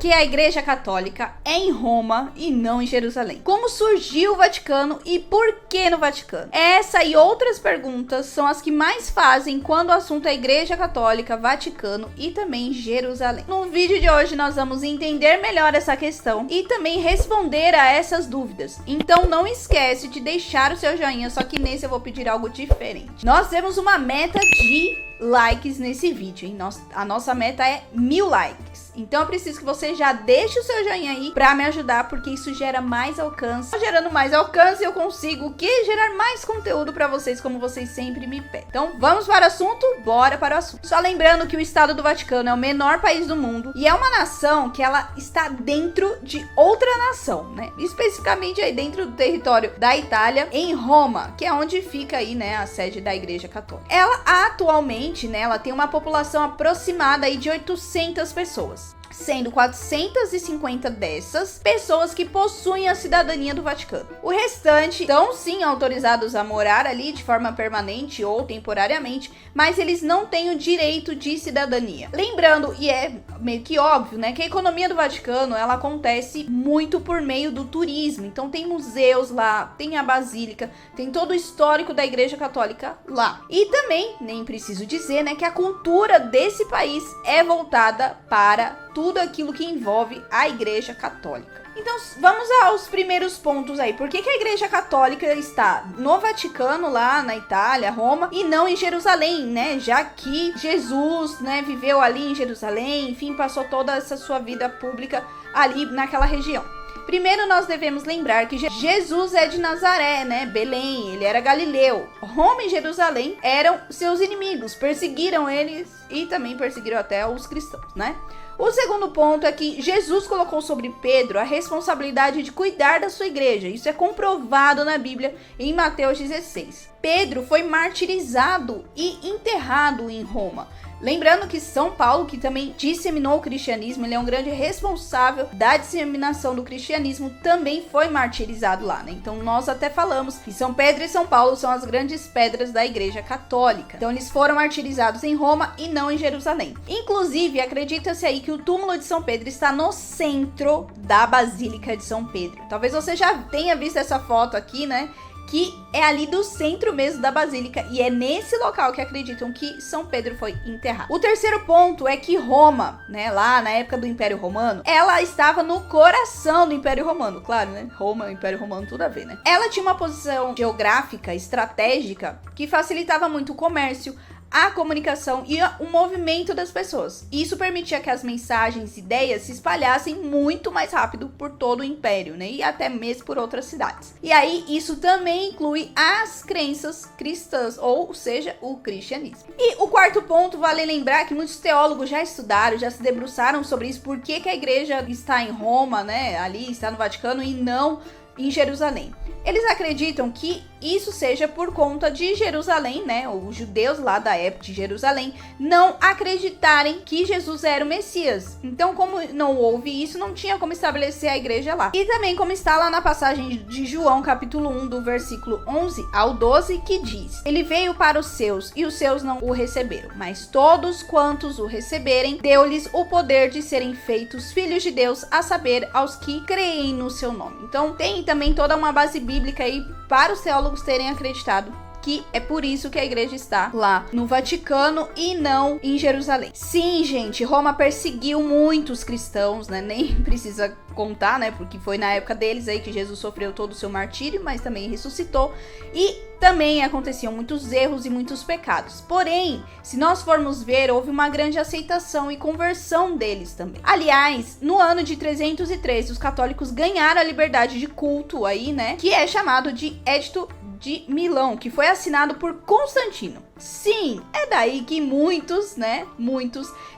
que a Igreja Católica é em Roma e não em Jerusalém? Como surgiu o Vaticano e por que no Vaticano? Essa e outras perguntas são as que mais fazem quando o assunto é Igreja Católica, Vaticano e também Jerusalém. No vídeo de hoje nós vamos entender melhor essa questão e também responder a essas dúvidas. Então não esquece de deixar o seu joinha, só que nesse eu vou pedir algo diferente. Nós temos uma meta de likes nesse vídeo, hein? A nossa meta é 1000 likes. Então eu preciso que você já deixe o seu joinha aí pra me ajudar, porque isso gera mais alcance. Gerando mais alcance, eu consigo o quê? Gerar mais conteúdo pra vocês, como vocês sempre me pedem. Então vamos para o assunto? Bora para o assunto. Só lembrando que o Estado do Vaticano é o menor país do mundo e é uma nação que ela está dentro de outra nação, né? Especificamente aí dentro do território da Itália, em Roma, que é onde fica aí, né, a sede da Igreja Católica. Ela atualmente, né, ela tem uma população aproximada aí de 800 pessoas. Sendo 450 dessas pessoas que possuem a cidadania do Vaticano. O restante estão sim autorizados a morar ali de forma permanente ou temporariamente, mas eles não têm o direito de cidadania. Lembrando, e é meio que óbvio, né, que a economia do Vaticano, ela acontece muito por meio do turismo. Então tem museus lá, tem a Basílica, tem todo o histórico da Igreja Católica lá. E também, nem preciso dizer, né, que a cultura desse país é voltada para tudo aquilo que envolve a Igreja Católica. Então vamos aos primeiros pontos aí. Por que a Igreja Católica está no Vaticano, lá na Itália, Roma, e não em Jerusalém, né? Já que Jesus, né, viveu ali em Jerusalém, enfim, passou toda essa sua vida pública ali naquela região. Primeiro nós devemos lembrar que Jesus é de Nazaré, né? Belém, ele era galileu. Roma e Jerusalém eram seus inimigos, perseguiram eles e também perseguiram até os cristãos, né? O segundo ponto é que Jesus colocou sobre Pedro a responsabilidade de cuidar da sua igreja. Isso é comprovado na Bíblia em Mateus 16. Pedro foi martirizado e enterrado em Roma. Lembrando que São Paulo, que também disseminou o cristianismo, ele é um grande responsável da disseminação do cristianismo, também foi martirizado lá, né? Então nós até falamos que São Pedro e São Paulo são as grandes pedras da Igreja Católica. Então eles foram martirizados em Roma e não em Jerusalém. Inclusive, acredita-se aí que o túmulo de São Pedro está no centro da Basílica de São Pedro. Talvez você já tenha visto essa foto aqui, né? Que é ali do centro mesmo da Basílica, e é nesse local que acreditam que São Pedro foi enterrado. O terceiro ponto é que Roma, né, lá na época do Império Romano, ela estava no coração do Império Romano, claro, né, Roma, Império Romano, tudo a ver, né. Ela tinha uma posição geográfica, estratégica, que facilitava muito o comércio, a comunicação e o movimento das pessoas. Isso permitia que as mensagens e ideias se espalhassem muito mais rápido por todo o império, né? E até mesmo por outras cidades. E aí, isso também inclui as crenças cristãs, ou seja, o cristianismo. E o quarto ponto, vale lembrar que muitos teólogos já estudaram, já se debruçaram sobre isso, por que a igreja está em Roma, né? Ali está no Vaticano e não em Jerusalém. Eles acreditam que isso seja por conta de Jerusalém, né? Os judeus lá da época de Jerusalém não acreditarem que Jesus era o Messias. Então, como não houve isso, não tinha como estabelecer a igreja lá. E também como está lá na passagem de João, capítulo 1, do versículo 11 ao 12, que diz: Ele veio para os seus, e os seus não o receberam. Mas todos quantos o receberem, deu-lhes o poder de serem feitos filhos de Deus, a saber, aos que creem no seu nome. Então, tem também toda uma base bíblica aí para os teólogos terem acreditado que é por isso que a igreja está lá no Vaticano e não em Jerusalém. Sim, gente, Roma perseguiu muitos cristãos, né? Nem precisa contar, né? Porque foi na época deles aí que Jesus sofreu todo o seu martírio, mas também ressuscitou. E também aconteciam muitos erros e muitos pecados. Porém, se nós formos ver, houve uma grande aceitação e conversão deles também. Aliás, no ano de 313, os católicos ganharam a liberdade de culto aí, né? Que é chamado de Edito de Milão, que foi assinado por Constantino. Sim, é daí que muitos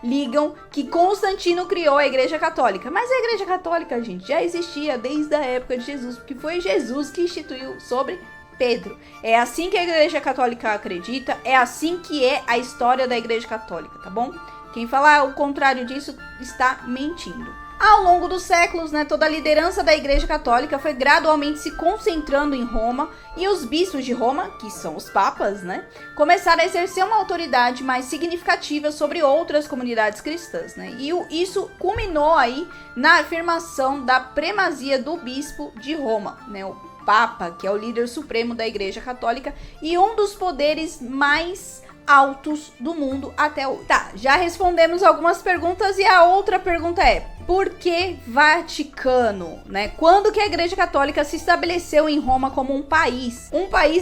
ligam que Constantino criou a Igreja Católica. Mas a Igreja Católica, gente, já existia desde a época de Jesus, porque foi Jesus que instituiu sobre Pedro. É assim que a Igreja Católica acredita, é assim que é a história da Igreja Católica, tá bom? Quem falar o contrário disso está mentindo. Ao longo dos séculos, né, toda a liderança da Igreja Católica foi gradualmente se concentrando em Roma, e os bispos de Roma, que são os papas, né, começaram a exercer uma autoridade mais significativa sobre outras comunidades cristãs, né, e isso culminou aí na afirmação da primazia do bispo de Roma, né, o Papa, que é o líder supremo da Igreja Católica e um dos poderes mais altos do mundo até hoje. Tá, já respondemos algumas perguntas e a outra pergunta é: por que Vaticano, né? Quando que a Igreja Católica se estabeleceu em Roma como um país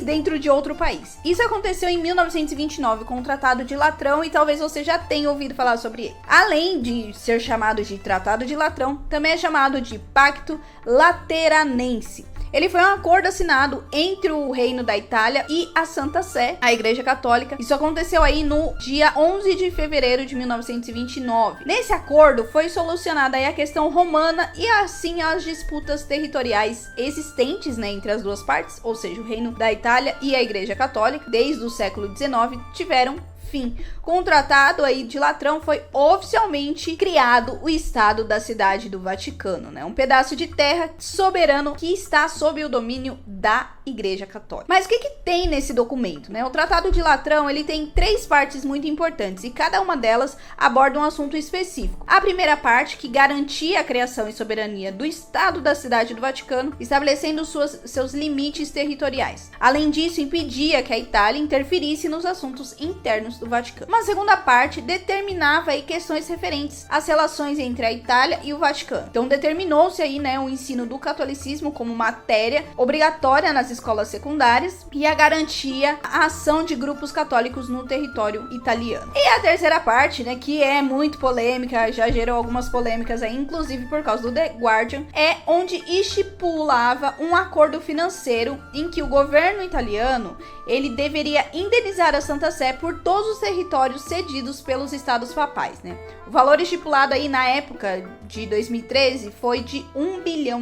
dentro de outro país? Isso aconteceu em 1929 com o Tratado de Latrão, e talvez você já tenha ouvido falar sobre ele. Além de ser chamado de Tratado de Latrão, também é chamado de Pacto Lateranense. Ele foi um acordo assinado entre o Reino da Itália e a Santa Sé, a Igreja Católica. Isso aconteceu aí no dia 11 de fevereiro de 1929. Nesse acordo foi solucionada aí a questão romana e assim as disputas territoriais existentes, né, entre as duas partes, ou seja, o Reino da Itália e a Igreja Católica, desde o século XIX, tiveram fim. Com o Tratado aí de Latrão foi oficialmente criado o Estado da Cidade do Vaticano, né? Um pedaço de terra soberano que está sob o domínio da Igreja Católica. Mas o que tem nesse documento, né? O Tratado de Latrão, ele tem 3 partes muito importantes e cada uma delas aborda um assunto específico. A primeira parte, que garantia a criação e soberania do Estado da Cidade do Vaticano, estabelecendo seus limites territoriais. Além disso, impedia que a Itália interferisse nos assuntos internos do Vaticano. Uma segunda parte determinava aí questões referentes às relações entre a Itália e o Vaticano. Então determinou-se aí, né, o ensino do catolicismo como matéria obrigatória nas escolas secundárias e a garantia a ação de grupos católicos no território italiano. E a terceira parte, né, que é muito polêmica, já gerou algumas polêmicas aí, inclusive por causa do The Guardian, é onde estipulava um acordo financeiro em que o governo italiano ele deveria indenizar a Santa Sé por todos os territórios cedidos pelos estados papais, né? O valor estipulado aí na época de 2013 foi de $1 bilhão,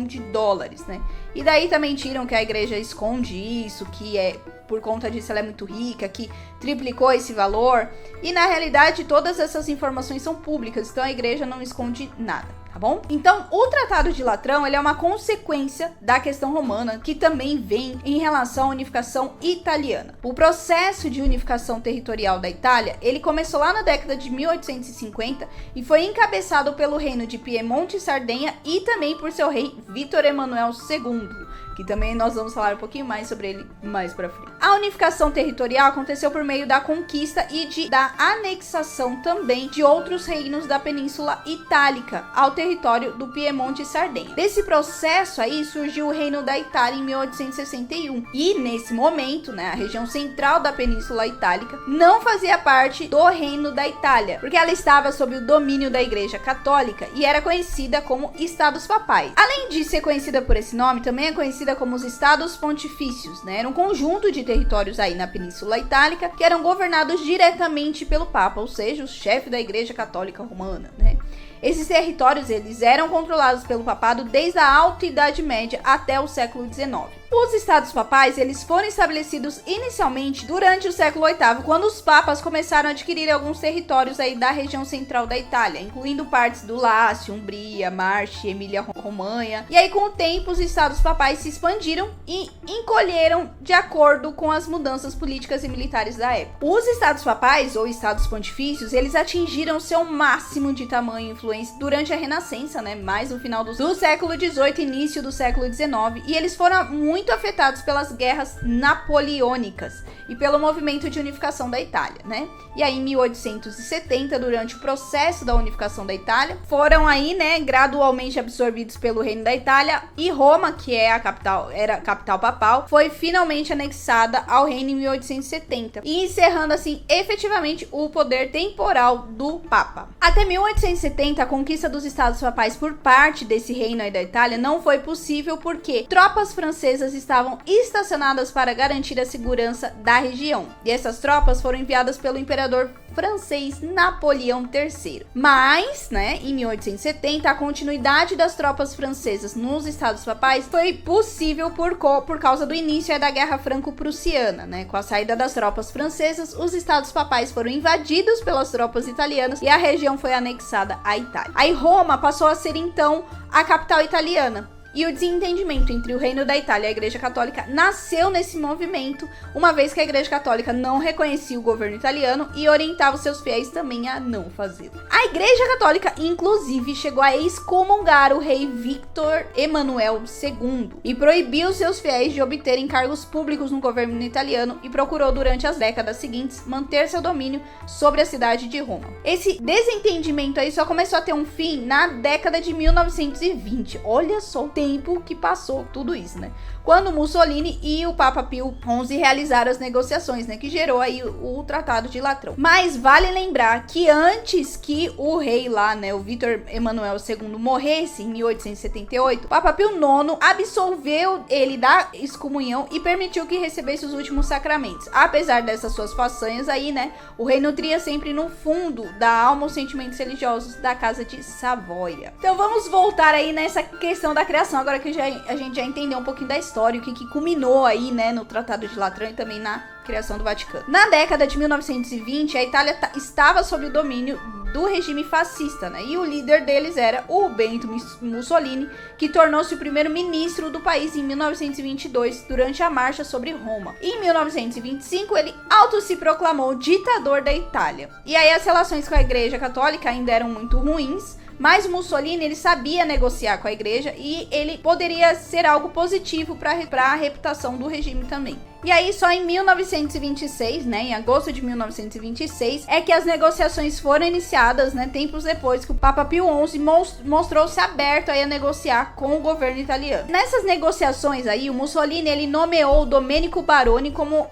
né? E daí também tiram que a igreja esconde isso, que é por conta disso ela é muito rica, que triplicou esse valor. E na realidade todas essas informações são públicas, então a igreja não esconde nada. Tá bom? Então, o Tratado de Latrão ele é uma consequência da questão romana, que também vem em relação à unificação italiana. O processo de unificação territorial da Itália, ele começou lá na década de 1850 e foi encabeçado pelo reino de Piemonte e Sardenha e também por seu rei Vítor Emanuel II, que também nós vamos falar um pouquinho mais sobre ele mais pra frente. A unificação territorial aconteceu por meio da conquista e da anexação também de outros reinos da Península Itálica ao território do Piemonte e Sardenha. Desse processo aí surgiu o Reino da Itália em 1861 e nesse momento, né, a região central da Península Itálica não fazia parte do Reino da Itália, porque ela estava sob o domínio da Igreja Católica e era conhecida como Estados Papais. Além de ser conhecida por esse nome, também é conhecida como os Estados Pontifícios, né? Era um conjunto de territórios aí na Península Itálica que eram governados diretamente pelo Papa, ou seja, o chefe da Igreja Católica Romana, né? Esses territórios eles eram controlados pelo papado desde a Alta Idade Média até o século XIX. Os estados papais eles foram estabelecidos inicialmente durante o século VIII, quando os papas começaram a adquirir alguns territórios aí da região central da Itália, incluindo partes do Lácio, Umbria, Marche, Emília-Romanha. E aí com o tempo os estados papais se expandiram e encolheram de acordo com as mudanças políticas e militares da época. Os estados papais ou estados pontifícios eles atingiram seu máximo de tamanho e influência durante a Renascença, né, mais no final do século XVIII e início do século XIX, e eles foram muito afetados pelas guerras napoleônicas e pelo movimento de unificação da Itália, né? E aí em 1870, durante o processo da unificação da Itália, foram aí, né, gradualmente absorvidos pelo Reino da Itália, e Roma, que é a capital, era a capital papal, foi finalmente anexada ao reino em 1870, e encerrando assim efetivamente o poder temporal do Papa. Até 1870, a conquista dos estados papais por parte desse reino aí da Itália não foi possível porque tropas francesas francesas estavam estacionadas para garantir a segurança da região. E essas tropas foram enviadas pelo imperador francês Napoleão III. Mas, em 1870, a continuidade das tropas francesas nos Estados Papais foi possível por causa do início da Guerra Franco-Prussiana, Com a saída das tropas francesas, os Estados Papais foram invadidos pelas tropas italianas e a região foi anexada à Itália. Aí Roma passou a ser, então, a capital italiana. E o desentendimento entre o Reino da Itália e a Igreja Católica nasceu nesse movimento, uma vez que a Igreja Católica não reconhecia o governo italiano e orientava os seus fiéis também a não fazê-lo. A Igreja Católica, inclusive, chegou a excomungar o rei Victor Emanuel II e proibiu seus fiéis de obterem cargos públicos no governo italiano e procurou, durante as décadas seguintes, manter seu domínio sobre a cidade de Roma. Esse desentendimento aí só começou a ter um fim na década de 1920. Olha só o tempo que passou tudo isso, Quando Mussolini e o Papa Pio XI realizaram as negociações, que gerou aí o Tratado de Latrão. Mas vale lembrar que antes que o rei lá, o Victor Emanuel II morresse, em 1878, o Papa Pio IX absolveu ele da excomunhão e permitiu que recebesse os últimos sacramentos. Apesar dessas suas façanhas aí, o rei nutria sempre no fundo da alma os sentimentos religiosos da Casa de Savoia. Então vamos voltar aí nessa questão da criação, agora que a gente já entendeu um pouquinho da história, o que culminou aí, no Tratado de Latrão e também na criação do Vaticano. Na década de 1920, a Itália estava sob o domínio do regime fascista, e o líder deles era o Benito Mussolini, que tornou-se o primeiro-ministro do país em 1922, durante a marcha sobre Roma. Em 1925, ele se proclamou ditador da Itália. E aí as relações com a Igreja Católica ainda eram muito ruins, mas Mussolini, ele sabia negociar com a igreja e ele poderia ser algo positivo para a reputação do regime também. E aí, só em 1926, em agosto de 1926, é que as negociações foram iniciadas, tempos depois que o Papa Pio XI mostrou-se aberto aí a negociar com o governo italiano. Nessas negociações aí, o Mussolini, ele nomeou o Domenico Baroni como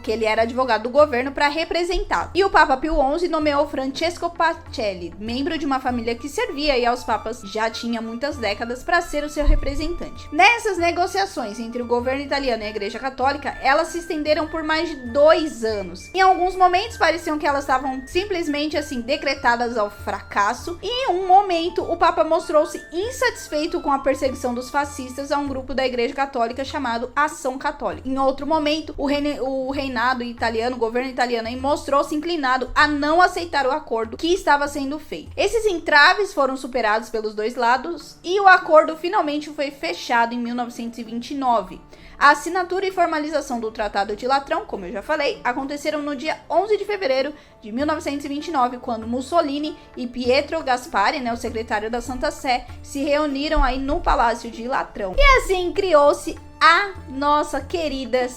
que ele era advogado do governo para representá-lo. E o Papa Pio XI nomeou Francesco Pacelli, membro de uma família que servia aí aos papas já tinha muitas décadas, para ser o seu representante. Nessas negociações entre o governo italiano e a Igreja Católica, elas se estenderam por mais de 2 anos. Em alguns momentos pareciam que elas estavam simplesmente decretadas ao fracasso, e em um momento o Papa mostrou-se insatisfeito com a perseguição dos fascistas a um grupo da Igreja Católica chamado Ação Católica. Em outro momento, o reinado italiano, o governo italiano, mostrou-se inclinado a não aceitar o acordo que estava sendo feito. Esses entraves foram superados pelos dois lados e o acordo finalmente foi fechado em 1929. A assinatura e formalização do Tratado de Latrão, como eu já falei, aconteceram no dia 11 de fevereiro de 1929, quando Mussolini e Pietro Gasparri, o secretário da Santa Sé, se reuniram aí no Palácio de Latrão. E assim criou-se a nossa querida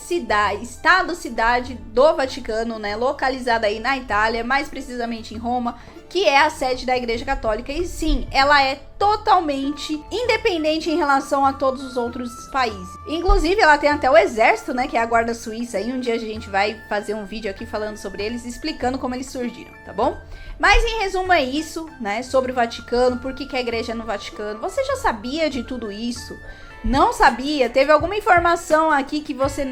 estado-cidade do Vaticano, localizada aí na Itália, mais precisamente em Roma, que é a sede da Igreja Católica. E sim, ela é totalmente independente em relação a todos os outros países. Inclusive, ela tem até o exército, que é a Guarda Suíça. E um dia a gente vai fazer um vídeo aqui falando sobre eles, explicando como eles surgiram, tá bom? Mas em resumo é isso, sobre o Vaticano, por que a igreja é no Vaticano. Você já sabia de tudo isso? Não sabia? Teve alguma informação aqui que você,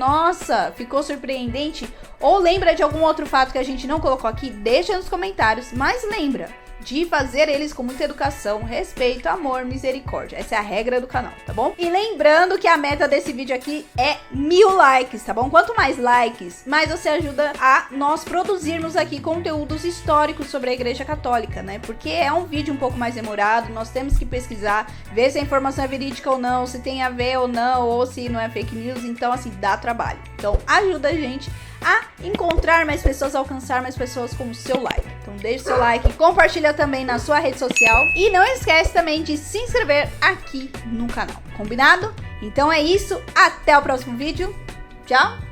ficou surpreendente? Ou lembra de algum outro fato que a gente não colocou aqui? Deixa nos comentários, mas lembra de fazer eles com muita educação, respeito, amor, misericórdia. Essa é a regra do canal, tá bom? E lembrando que a meta desse vídeo aqui é 1000 likes, tá bom? Quanto mais likes, mais você ajuda a nós produzirmos aqui conteúdos históricos sobre a Igreja Católica, Porque é um vídeo um pouco mais demorado, nós temos que pesquisar, ver se a informação é verídica ou não, se tem a ver ou não, ou se não é fake news. Então, dá trabalho. Então, ajuda a gente a encontrar mais pessoas, alcançar mais pessoas com o seu like. Então deixa o seu like, compartilha também na sua rede social e não esquece também de se inscrever aqui no canal, combinado? Então é isso, até o próximo vídeo, tchau!